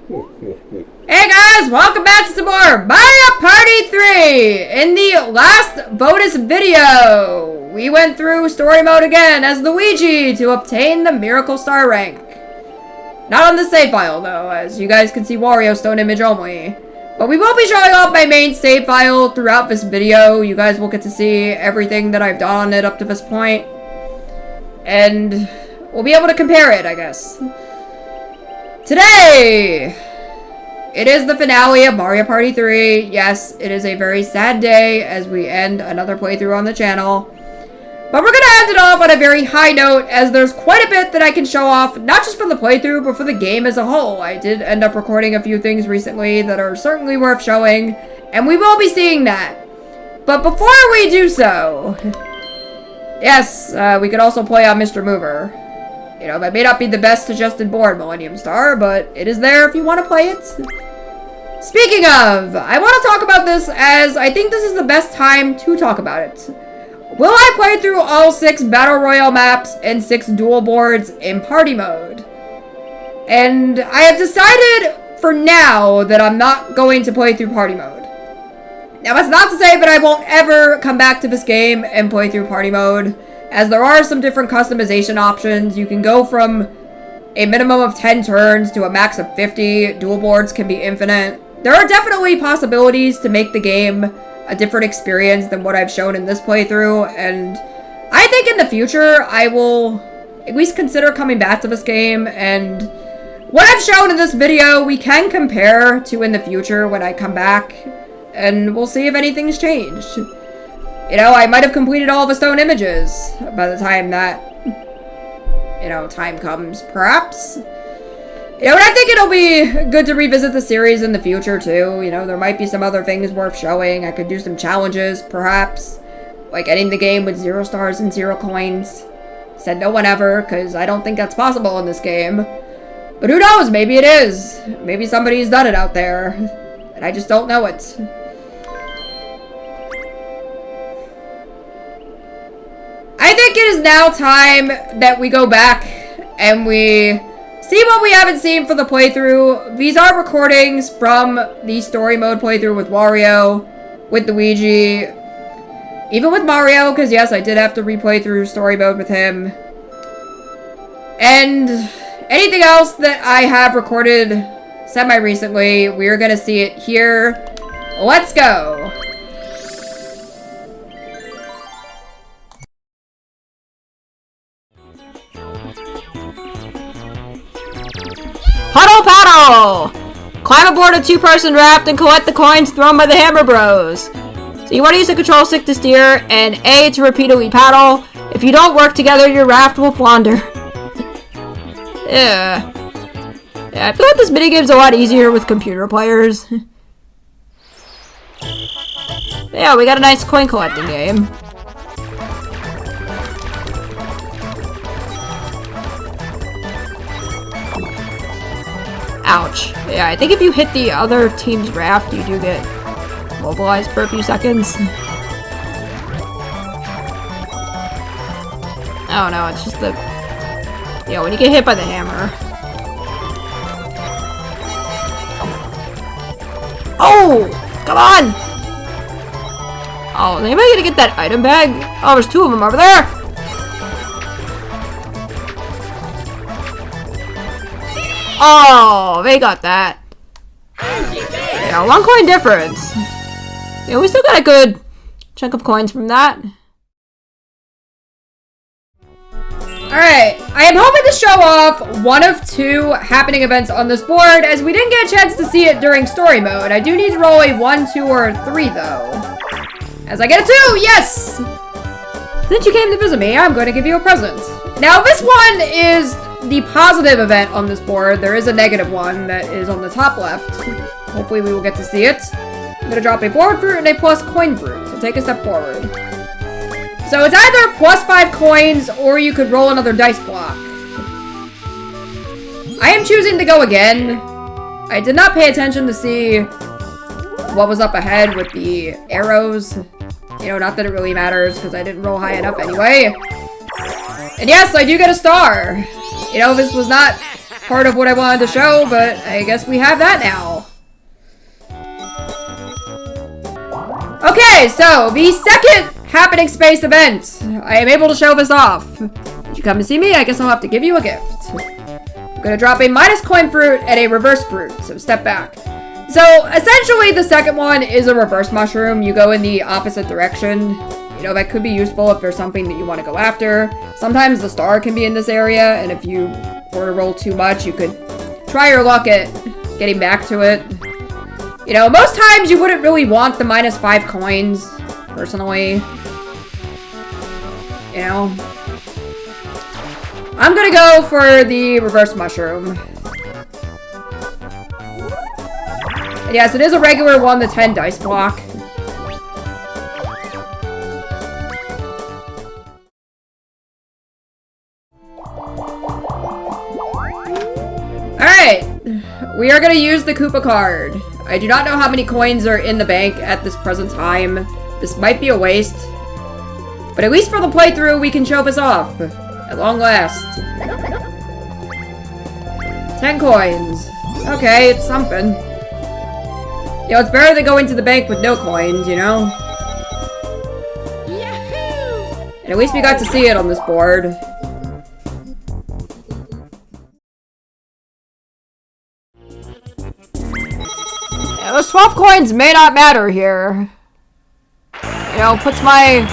Hey guys, welcome back to some more Mario Party 3! In the last bonus video, we went through story mode again as Luigi to obtain the Miracle Star rank. Not on the save file though, as you guys can see Wario stone image only. But we will be showing off my main save file throughout this video. You guys will get to see everything that I've done on it up to this point. And we'll be able to compare it, I guess. Today, it is the finale of Mario Party 3. Yes, it is a very sad day as we end another playthrough on the channel. But we're going to end it off on a very high note as there's quite a bit that I can show off, not just for the playthrough, but for the game as a whole. I did end up recording a few things recently that are certainly worth showing, and we will be seeing that. But before we do so, yes, we could also play on Mr. Mover. You know, that may not be the best suggested board, Millennium Star, but it is there if you want to play it. Speaking of, I want to talk about this as I think this is the best time to talk about it. Will I play through all 6 Battle Royale maps and 6 dual boards in party mode? And I have decided for now that I'm not going to play through party mode. Now, that's not to say that I won't ever come back to this game and play through party mode, as there are some different customization options. You can go from a minimum of 10 turns to a max of 50. Dual boards can be infinite. There are definitely possibilities to make the game a different experience than what I've shown in this playthrough, and I think in the future I will at least consider coming back to this game, and what I've shown in this video we can compare to in the future when I come back, and we'll see if anything's changed. You know, I might have completed all the stone images by the time that, you know, time comes, perhaps. You know, and I think it'll be good to revisit the series in the future, too. You know, there might be some other things worth showing. I could do some challenges, perhaps. Like ending the game with 0 stars and 0 coins. Said no one ever, because I don't think that's possible in this game. But who knows? Maybe it is. Maybe somebody's done it out there. And I just don't know it. I think it is now time that we go back and we see what we haven't seen for the playthrough. These are recordings from the story mode playthrough with Wario, with Luigi, even with Mario, because yes, I did have to replay through story mode with him. And anything else that I have recorded semi-recently, we're gonna see it here. Let's go! Puddle Paddle! Climb aboard a 2-person raft and collect the coins thrown by the Hammer Bros. So you want to use the control stick to steer, and A to repeatedly paddle. If you don't work together, your raft will flounder. Yeah, I feel like this minigame's a lot easier with computer players. Yeah, we got a nice coin collecting game. Ouch. Yeah, I think if you hit the other team's raft, you do get mobilized for a few seconds. Oh no, it's just the... Yeah, when you get hit by the hammer. Oh! Come on! Oh, is anybody gonna get that item bag? Oh, there's 2 of them over there! Oh, they got that. Yeah, 1 coin difference. Yeah, we still got a good chunk of coins from that. Alright, I am hoping to show off 1 of 2 happening events on this board, as we didn't get a chance to see it during story mode. I do need to roll a 1, 2, or 3, though. As I get a 2, yes! Since you came to visit me, I'm going to give you a present. Now, this one is the positive event on this board. There is a negative one that is on the top left. Hopefully we will get to see it. I'm going to drop a forward fruit and a plus coin fruit, so take a step forward. So it's either plus 5 coins, or you could roll another dice block. I am choosing to go again. I did not pay attention to see what was up ahead with the arrows. You know, not that it really matters, because I didn't roll high enough anyway. And yes, I do get a star. You know, this was not part of what I wanted to show, but I guess we have that now. Okay, so the second Happening Space event. I am able to show this off. Did you come to see me? I guess I'll have to give you a gift. I'm gonna drop a minus coin fruit and a reverse fruit, so step back. So, essentially, the second one is a reverse mushroom. You go in the opposite direction. You know, that could be useful if there's something that you want to go after. Sometimes the star can be in this area, and if you were to roll too much, you could try your luck at getting back to it. You know, most times you wouldn't really want the minus 5 coins, personally. You know. I'm gonna go for the reverse mushroom. And yes, it is a regular 1 to 10 dice block. Alright, we are gonna use the Koopa card. I do not know how many coins are in the bank at this present time. This might be a waste. But at least for the playthrough, we can show this off. At long last. 10 coins. Okay, it's something. You know, it's better than going to the bank with no coins, you know? Yahoo! And at least we got to see it on this board. Yeah, those 12 coins may not matter here. You know, puts my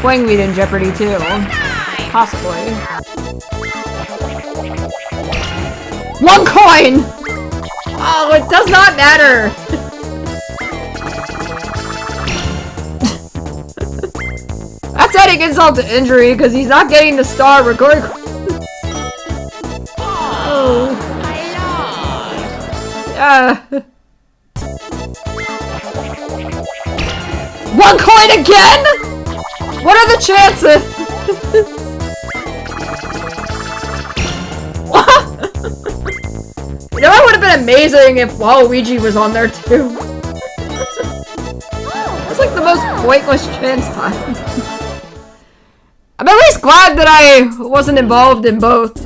playing lead in jeopardy too. Possibly. 1 coin! Oh, it does not matter! That's adding insult to injury, because he's not getting the star regardless. Oh. Yeah. 1 coin again?! What are the chances? You know, it would have been amazing if Waluigi was on there too. That's like the most pointless chance time. I'm at least glad that I wasn't involved in both.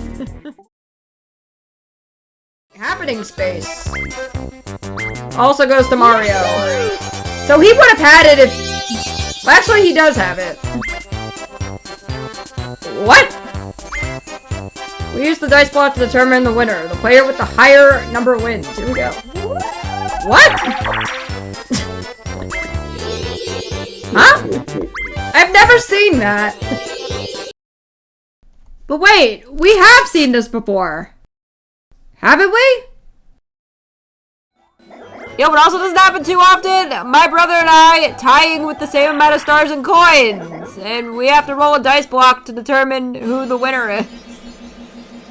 Happening Space also goes to Mario. So he would have had it if... Well, actually, he does have it. What? We use the dice block to determine the winner. The player with the higher number wins. Here we go. What? Huh? I've never seen that. But wait, we have seen this before. Haven't we? You know what also doesn't happen too often? My brother and I tying with the same amount of stars and coins. And we have to roll a dice block to determine who the winner is.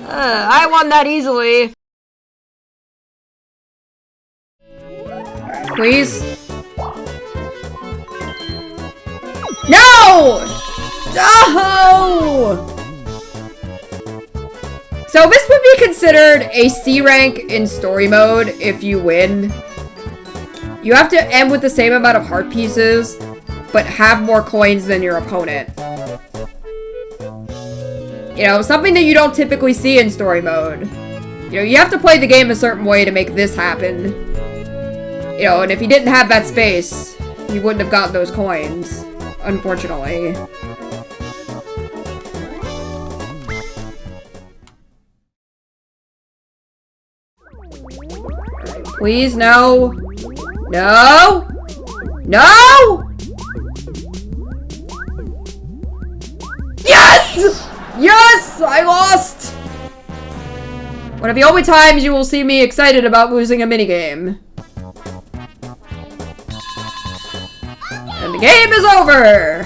I won that easily. Please? No! No! So this would be considered a C rank in story mode if you win. You have to end with the same amount of heart pieces, but have more coins than your opponent. You know, something that you don't typically see in story mode. You know, you have to play the game a certain way to make this happen. You know, and if you didn't have that space, you wouldn't have gotten those coins, unfortunately. Please, no. No! No! Yes! Yes! I lost! One of the only times you will see me excited about losing a minigame. And the game is over!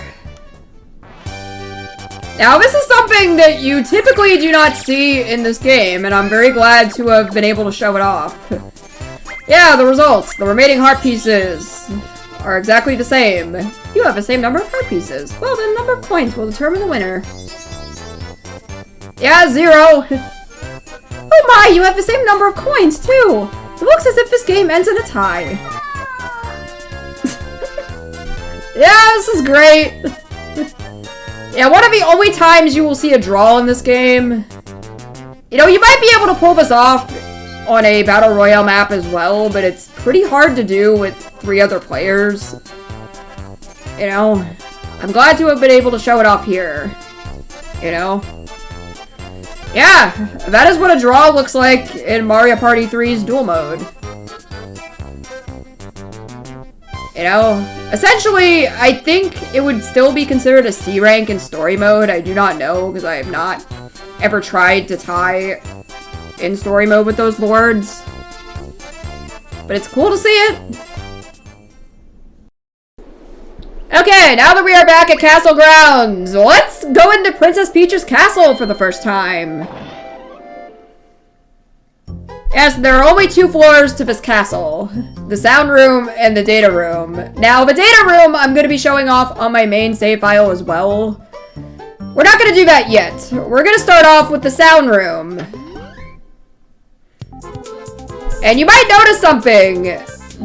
Now, this is something that you typically do not see in this game, and I'm very glad to have been able to show it off. Yeah, the results. The remaining heart pieces are exactly the same. You have the same number of heart pieces. Well, the number of points will determine the winner. Yeah, 0. Oh my, you have the same number of coins, too. It looks as if this game ends in a tie. Yeah, this is great. Yeah, one of the only times you will see a draw in this game. You know, you might be able to pull this off on a Battle Royale map as well, but it's pretty hard to do with 3 other players. You know, I'm glad to have been able to show it off here. You know? Yeah, that is what a draw looks like in Mario Party 3's duel mode. You know, essentially, I think it would still be considered a C rank in story mode. I do not know, because I have not ever tried to tie in story mode with those boards. But it's cool to see it. Okay, now that we are back at Castle Grounds, let's go into Princess Peach's castle for the first time. Yes, there are only 2 floors to this castle. The sound room and the data room. Now, the data room I'm going to be showing off on my main save file as well. We're not going to do that yet. We're going to start off with the sound room. And you might notice something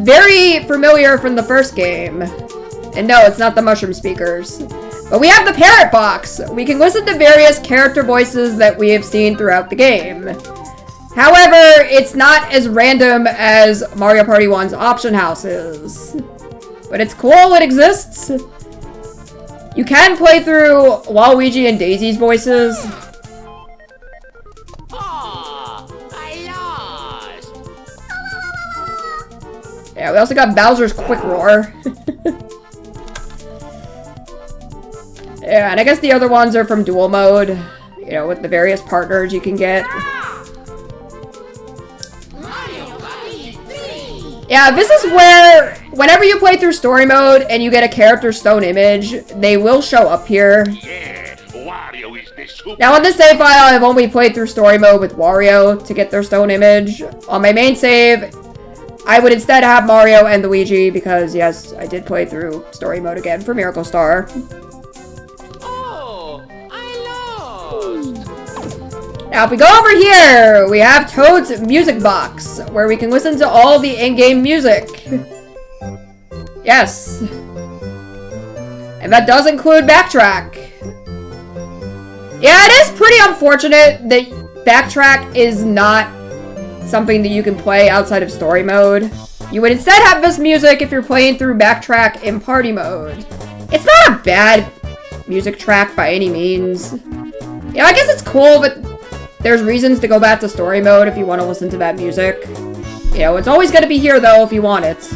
very familiar from the first game. And no, it's not the mushroom speakers. But we have the parrot box. We can listen to various character voices that we have seen throughout the game. However, it's not as random as Mario Party 1's option house is. But it's cool, it exists. You can play through Waluigi and Daisy's voices. Oh, I lost. Yeah, we also got Bowser's Quick Roar. Yeah, and I guess the other ones are from duel mode. You know, with the various partners you can get. Yeah, this is where, whenever you play through story mode and you get a character stone image, they will show up here. Yeah, Wario is the super. Now on this save file, I've only played through story mode with Wario to get their stone image. On my main save, I would instead have Mario and Luigi because, yes, I did play through story mode again for Miracle Star. Oh, I lost. Now, if we go over here, we have Toad's Music Box, where we can listen to all the in-game music. Yes. And that does include Backtrack. Yeah, it is pretty unfortunate that Backtrack is not something that you can play outside of story mode. You would instead have this music if you're playing through Backtrack in party mode. It's not a bad music track by any means. Yeah, I guess it's cool, but there's reasons to go back to story mode if you want to listen to that music. You know, it's always going to be here, though, if you want it.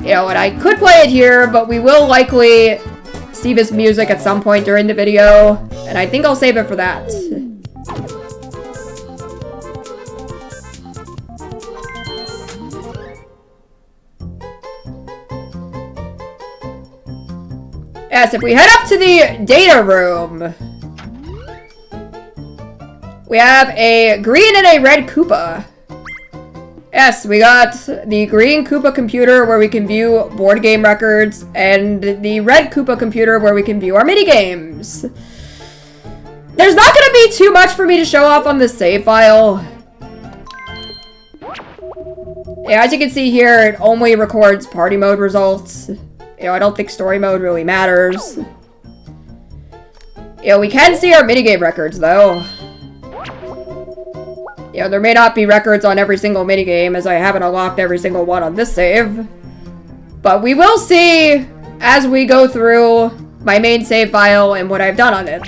You know, and I could play it here, but we will likely see this music at some point during the video, and I think I'll save it for that. Yes, if we head up to the data room, we have a green and a red Koopa. Yes, we got the green Koopa computer where we can view board game records, and the red Koopa computer where we can view our minigames. There's not going to be too much for me to show off on this save file. Yeah, as you can see here, it only records party mode results. You know, I don't think story mode really matters. You know, we can see our minigame records, though. You know, there may not be records on every single minigame, as I haven't unlocked every single one on this save. But we will see as we go through my main save file and what I've done on it.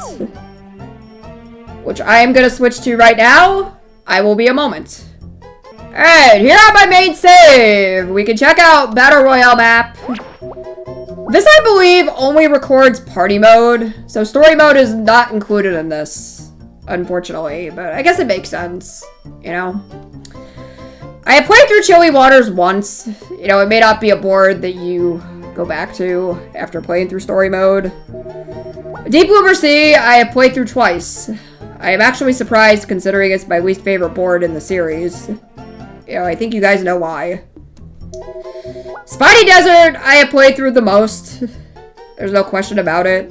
Which I am going to switch to right now. I will be a moment. Alright, here on my main save, we can check out Battle Royale map. This, I believe, only records party mode, so story mode is not included in this. Unfortunately, but I guess it makes sense, you know. I have played through Chilly Waters once. You know, it may not be a board that you go back to after playing through story mode. Deep Bloomer Sea, I have played through twice. I am actually surprised considering it's my least favorite board in the series. You know, I think you guys know why. Spiny Desert, I have played through the most. There's no question about it.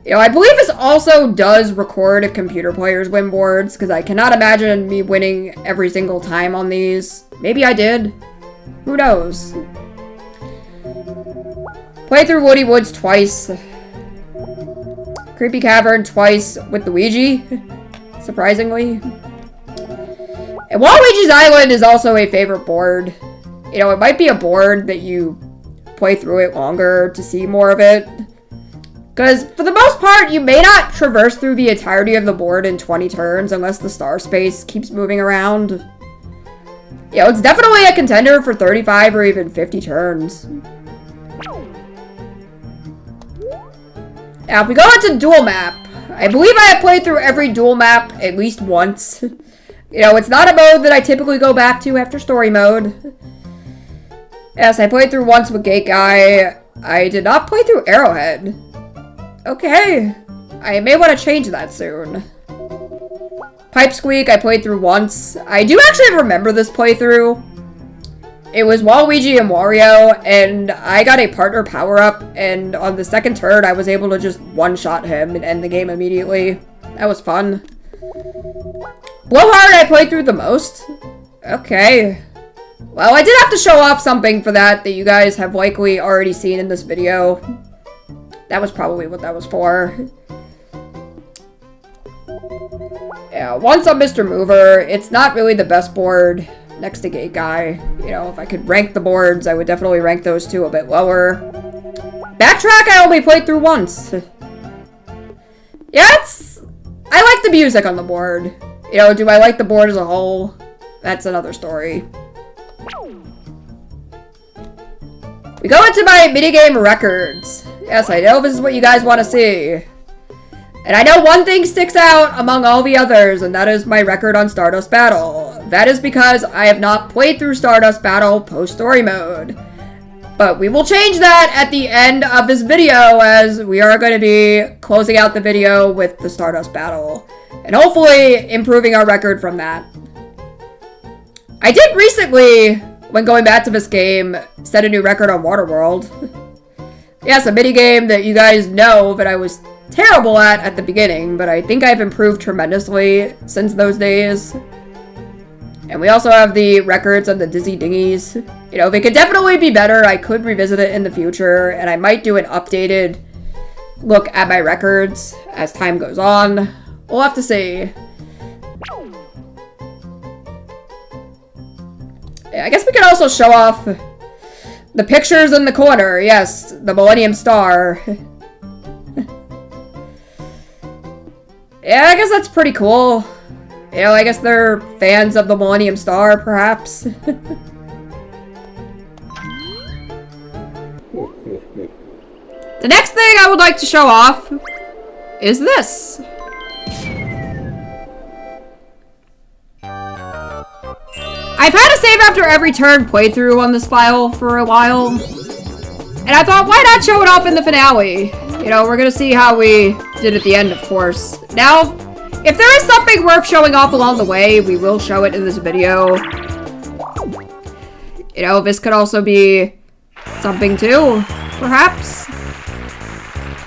You know, I believe this also does record if computer players win boards, because I cannot imagine me winning every single time on these. Maybe I did. Who knows? Played through Woody Woods twice. Creepy Cavern twice with Luigi. surprisingly. And Waluigi's Island is also a favorite board. You know, it might be a board that you play through it longer to see more of it. Because, for the most part, you may not traverse through the entirety of the board in 20 turns unless the star space keeps moving around. You know, it's definitely a contender for 35 or even 50 turns. Now, if we go into dual map, I believe I have played through every dual map at least once. You know, it's not a mode that I typically go back to after story mode. Yes, I played through once with Gate Guy. I did not play through Arrowhead. Okay. I may want to change that soon. Pipe Squeak, I played through once. I do actually remember this playthrough. It was Waluigi and Wario, and I got a partner power-up, and on the second turn, I was able to just one-shot him and end the game immediately. That was fun. Blowhard, I played through the most. Okay. Well, I did have to show off something for that you guys have likely already seen in this video. That was probably what that was for. Yeah, once on Mr. Mover, it's not really the best board next to Gate Guy. You know, if I could rank the boards, I would definitely rank those two a bit lower. Backtrack, I only played through once. Yeah, I like the music on the board. You know, do I like the board as a whole? That's another story. We go into my minigame records. Yes, I know this is what you guys want to see. And I know one thing sticks out among all the others, and that is my record on Stardust Battle. That is because I have not played through Stardust Battle post-story mode. But we will change that at the end of this video, as we are going to be closing out the video with the Stardust Battle. And hopefully improving our record from that. I did recently, when going back to this game, set a new record on Waterworld. Yes, a minigame that you guys know that I was terrible at the beginning, but I think I've improved tremendously since those days. And we also have the records on the Dizzy Dinghies. You know, they could definitely be better. I could revisit it in the future, and I might do an updated look at my records as time goes on. We'll have to see. Yeah, I guess we could also show off the pictures in the corner. Yes, the Millennium Star. Yeah, I guess that's pretty cool. You know, I guess they're fans of the Millennium Star, perhaps. The next thing I would like to show off is this. I've had a save after every turn playthrough on this file for a while. And I thought, why not show it off in the finale? You know, we're gonna see how we did at the end, of course. Now, if there is something worth showing off along the way, we will show it in this video. You know, this could also be something too, perhaps.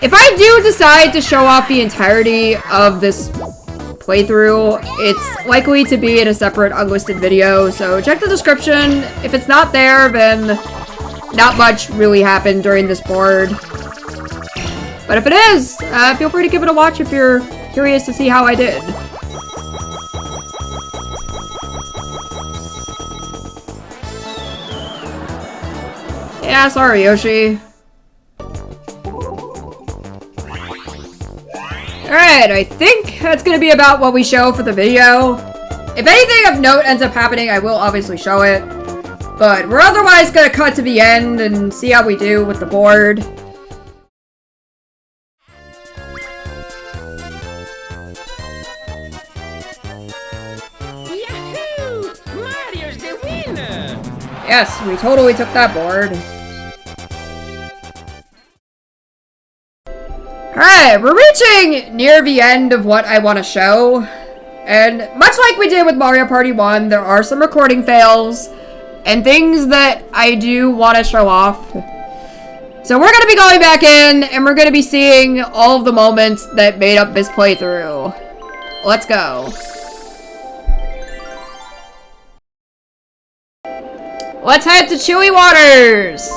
If I do decide to show off the entirety of this playthrough, it's likely to be in a separate unlisted video, so check the description. If it's not there, then not much really happened during this board. But if it is, feel free to give it a watch if you're curious to see how I did. Yeah, sorry, Yoshi. Alright, I think that's gonna be about what we show for the video. If anything of note ends up happening, I will obviously show it. But we're otherwise gonna cut to the end and see how we do with the board. Yahoo! Mario's the winner! Yes, we totally took that board. Alright, we're reaching near the end of what I want to show. And much like we did with Mario Party 1, there are some recording fails and things that I do want to show off. So we're going to be going back in and we're going to be seeing all of the moments that made up this playthrough. Let's go. Let's head to Chilly Waters.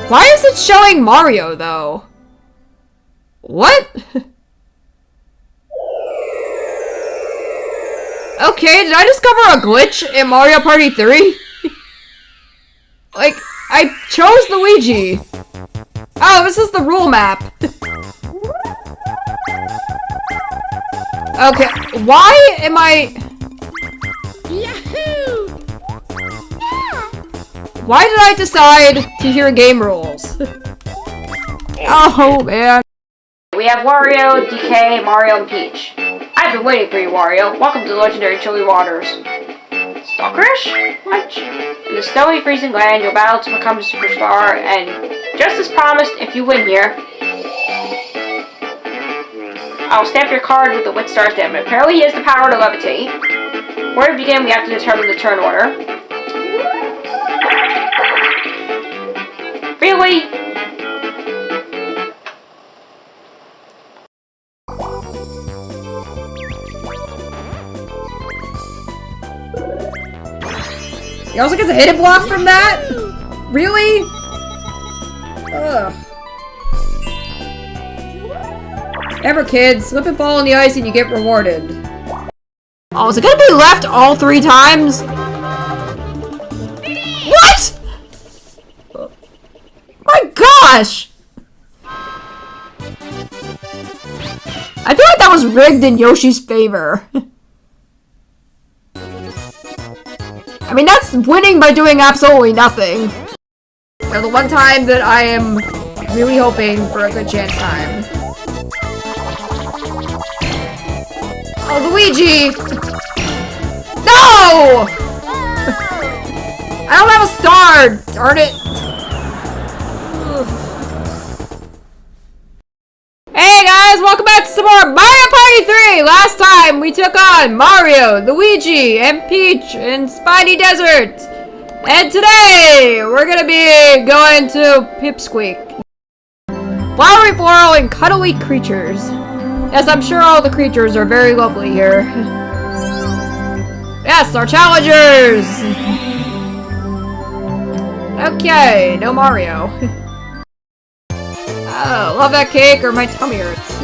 Why is it showing Mario, though? What? Okay, did I discover a glitch in Mario Party 3? Like, I chose Luigi. Oh, this is the rule map. Okay, why am I... Yahoo! Why did I decide to hear game rules? Oh, man. We have Wario, DK, Mario, and Peach. I've been waiting for you, Wario. Welcome to the legendary Chilly Waters. Stalkerish? What? In the snowy, freezing land, you'll battle to become a superstar, and just as promised, if you win here, I'll stamp your card with the Witstar stamp. Apparently he has the power to levitate. Where to begin, we have to determine the turn order. Really? He also gets a hidden block from that? Really? Ugh. Ever kids, slip and fall on the ice and you get rewarded. Oh, is it gonna be left all 3 times? What? My gosh! I feel like that was rigged in Yoshi's favor. I mean, that's winning by doing absolutely nothing. Now, the one time that I am really hoping for a good chance time. Oh, Luigi! No! I don't have a star! Darn it! Ugh. Hey guys, welcome back to some more Mario Party 3! Last time we took on Mario, Luigi, and Peach in Spiny Desert. And today, we're gonna be going to Pipsqueak. Flowery floral and cuddly creatures. Yes, I'm sure all the creatures are very lovely here. Yes, our challengers! Okay, no Mario. Oh, love that cake or my tummy hurts.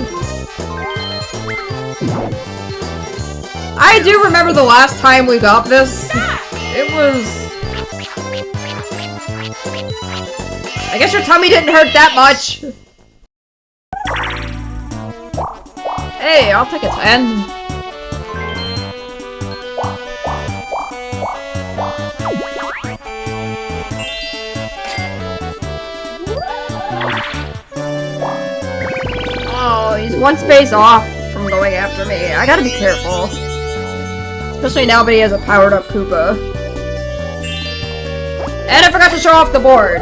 I do remember the last time we got this. It was... I guess your tummy didn't hurt that much. Hey, I'll take a 10. Oh, he's one space off from going after me. I gotta be careful. Especially now that he has a powered up Koopa. And I forgot to show off the board.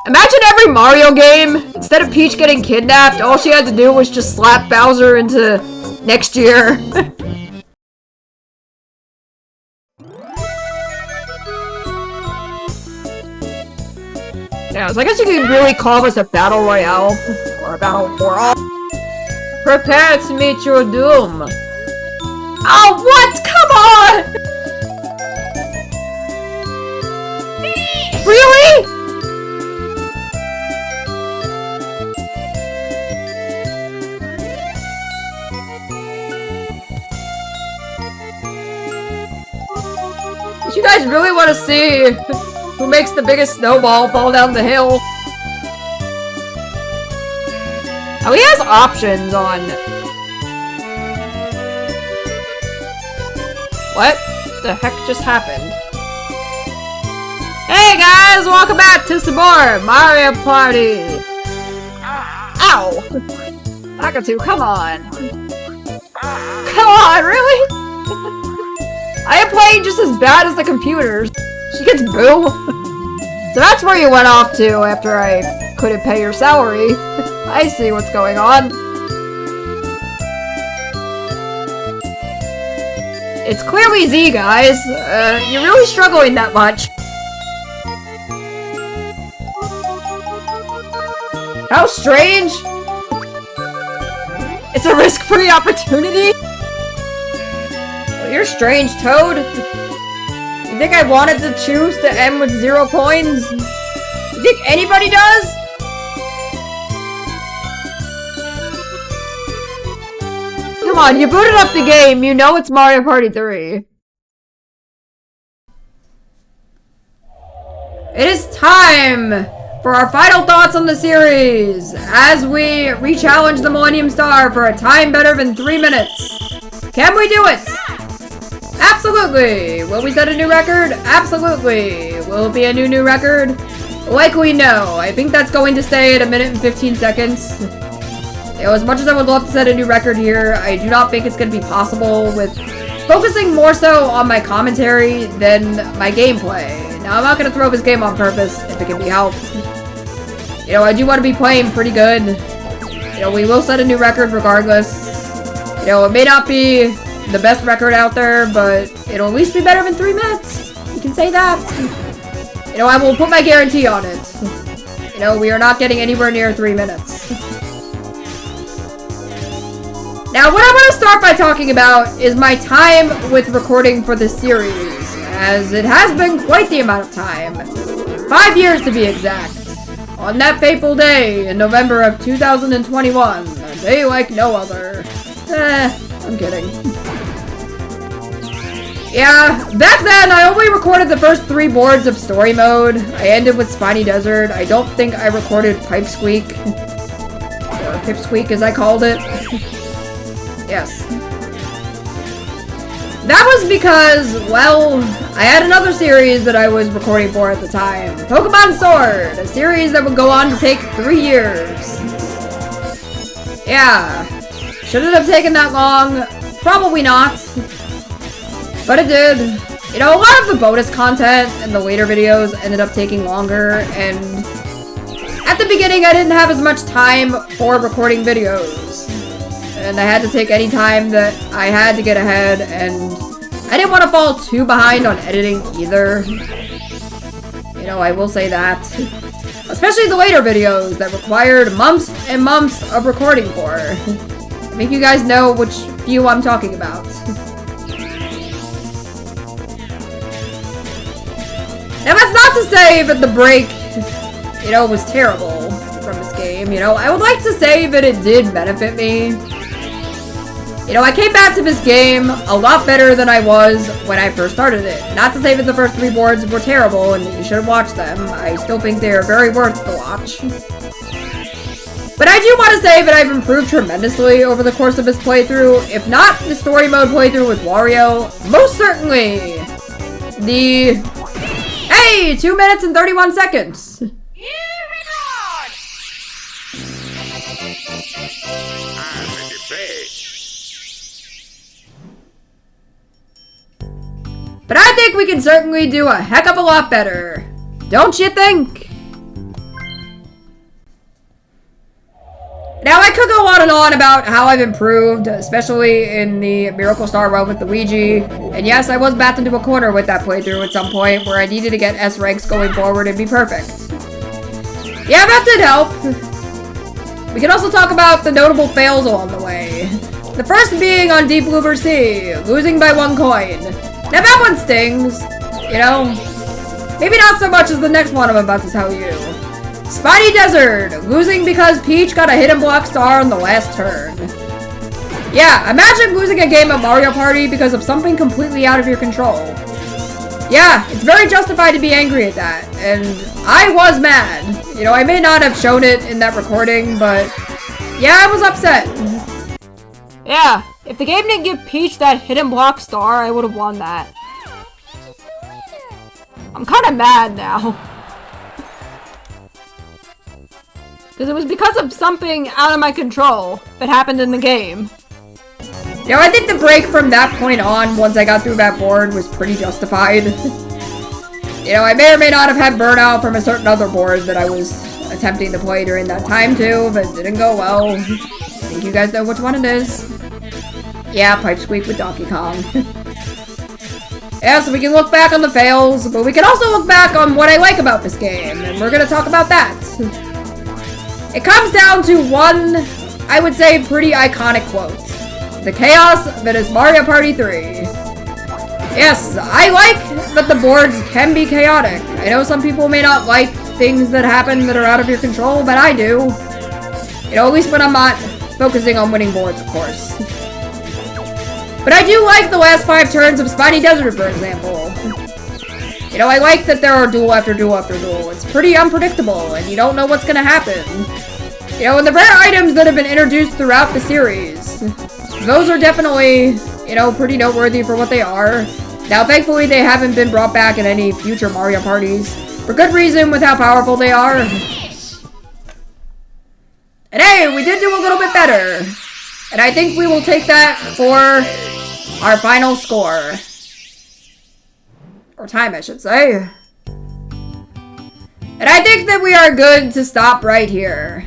Imagine every Mario game, instead of Peach getting kidnapped, all she had to do was just slap Bowser into next year. Yeah, so I guess you could really call this a battle royale, or a battle for all. Prepare to meet your doom. Oh, what? Come on! Really? You guys really want to see who makes the biggest snowball fall down the hill? Oh, he has options on... What the heck just happened? Hey guys, welcome back to some more Mario Party! Ow! Lakitu, come on! Come on, really? I am playing just as bad as the computers. She gets boo. So that's where you went off to after I couldn't pay your salary. I see what's going on. It's clearly Z, guys. You're really struggling that much. How strange! It's a risk-free opportunity? You're strange, Toad. You think I wanted to choose to end with 0 coins? You think anybody does? Come on, you booted up the game. You know it's Mario Party 3. It is time for our final thoughts on the series as we re-challenge the Millennium Star for a time better than 3 minutes. Can we do it? Absolutely. Will we set a new record? Absolutely. Will it be a new record? Likely no. I think that's going to stay at 1 minute and 15 seconds. You know, as much as I would love to set a new record here, I do not think it's going to be possible with focusing more so on my commentary than my gameplay. Now, I'm not going to throw this game on purpose if it can be helped. You know, I do want to be playing pretty good. You know, we will set a new record regardless. You know, it may not be the best record out there, but it'll at least be better than 3 minutes. You can say that. You know, I will put my guarantee on it. You know, we are not getting anywhere near 3 minutes. Now, what I want to start by talking about is my time with recording for this series, as it has been quite the amount of time. 5 years to be exact. On that fateful day in November of 2021, a day like no other. I'm kidding. Yeah, back then I only recorded the first 3 boards of story mode. I ended with Spiny Desert. I don't think I recorded Pipe Squeak. Or Pipsqueak as I called it. Yes. That was because, well, I had another series that I was recording for at the time. Pokemon Sword, a series that would go on to take 3 years. Yeah. Should it have taken that long? Probably not. But it did. You know, a lot of the bonus content and the later videos ended up taking longer, and at the beginning I didn't have as much time for recording videos. And I had to take any time that I had to get ahead, and I didn't want to fall too behind on editing either. You know, I will say that. Especially the later videos that required months and months of recording for. I think you guys know which few I'm talking about. Now, that's not to say that the break, you know, was terrible from this game. You know, I would like to say that it did benefit me. You know, I came back to this game a lot better than I was when I first started it. Not to say that the first 3 boards were terrible and that you should watch them. I still think they are very worth the watch. But I do want to say that I've improved tremendously over the course of this playthrough. If not the story mode playthrough with Wario, most certainly the... Hey! 2 minutes and 31 seconds! But I think we can certainly do a heck of a lot better. Don't you think? Now, I could go on and on about how I've improved, especially in the Miracle Star run with Luigi. And yes, I was backed into a corner with that playthrough at some point where I needed to get S ranks going forward and be perfect. Yeah, that did help. We can also talk about the notable fails along the way. The first being on Deep Bloober Sea, losing by 1 coin. Now that one stings, you know, maybe not so much as the next one I'm about to tell you. Spiny Desert, losing because Peach got a hidden block star on the last turn. Yeah, imagine losing a game of Mario Party because of something completely out of your control. Yeah, it's very justified to be angry at that, and I was mad. You know, I may not have shown it in that recording, but yeah, I was upset. Yeah, if the game didn't give Peach that hidden block star, I would have won that. I'm kind of mad now. Because it was because of something out of my control that happened in the game. You know, I think the break from that point on, once I got through that board, was pretty justified. You know, I may or may not have had burnout from a certain other board that I was attempting to play during that time too, but it didn't go well. I think you guys know which one it is. Yeah, Pipe Squeak with Donkey Kong. Yeah, so we can look back on the fails, but we can also look back on what I like about this game, and we're gonna talk about that. It comes down to one, I would say, pretty iconic quote. The chaos that is Mario Party 3. Yes, I like that the boards can be chaotic. I know some people may not like things that happen that are out of your control, but I do. You know, at least when I'm not focusing on winning boards, of course. But I do like the last 5 turns of Spiny Desert, for example. You know, I like that there are duel after duel after duel. It's pretty unpredictable, and you don't know what's gonna happen. You know, and the rare items that have been introduced throughout the series, those are definitely, you know, pretty noteworthy for what they are. Now, thankfully, they haven't been brought back in any future Mario parties. For good reason with how powerful they are. And hey, we did do a little bit better. And I think we will take that for our final score. Or time, I should say. And I think that we are good to stop right here.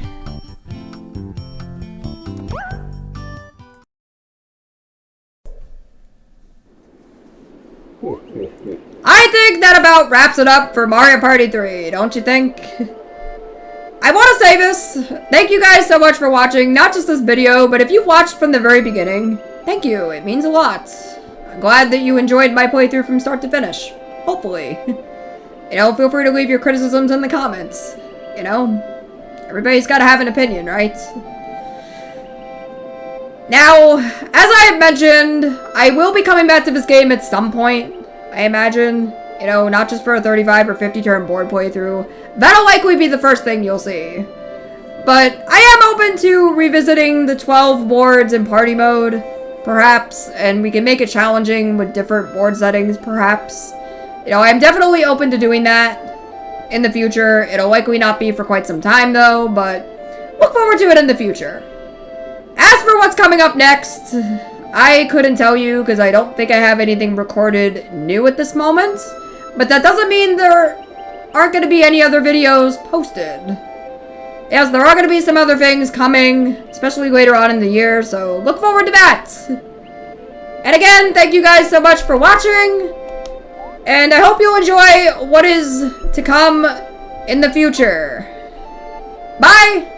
I think that about wraps it up for Mario Party 3, don't you think? I want to say this. Thank you guys so much for watching, not just this video, but if you watched from the very beginning, thank you. It means a lot. I'm glad that you enjoyed my playthrough from start to finish. Hopefully. You know, feel free to leave your criticisms in the comments. You know, everybody's got to have an opinion, right? Now, as I have mentioned, I will be coming back to this game at some point, I imagine. You know, not just for a 35 or 50 turn board playthrough. That'll likely be the first thing you'll see. But I am open to revisiting the 12 boards in party mode, perhaps, and we can make it challenging with different board settings, perhaps. You know, I'm definitely open to doing that in the future. It'll likely not be for quite some time, though, but look forward to it in the future. As for what's coming up next, I couldn't tell you because I don't think I have anything recorded new at this moment. But that doesn't mean there aren't going to be any other videos posted. Yes, there are going to be some other things coming, especially later on in the year, so look forward to that. And again, thank you guys so much for watching, and I hope you enjoy what is to come in the future. Bye!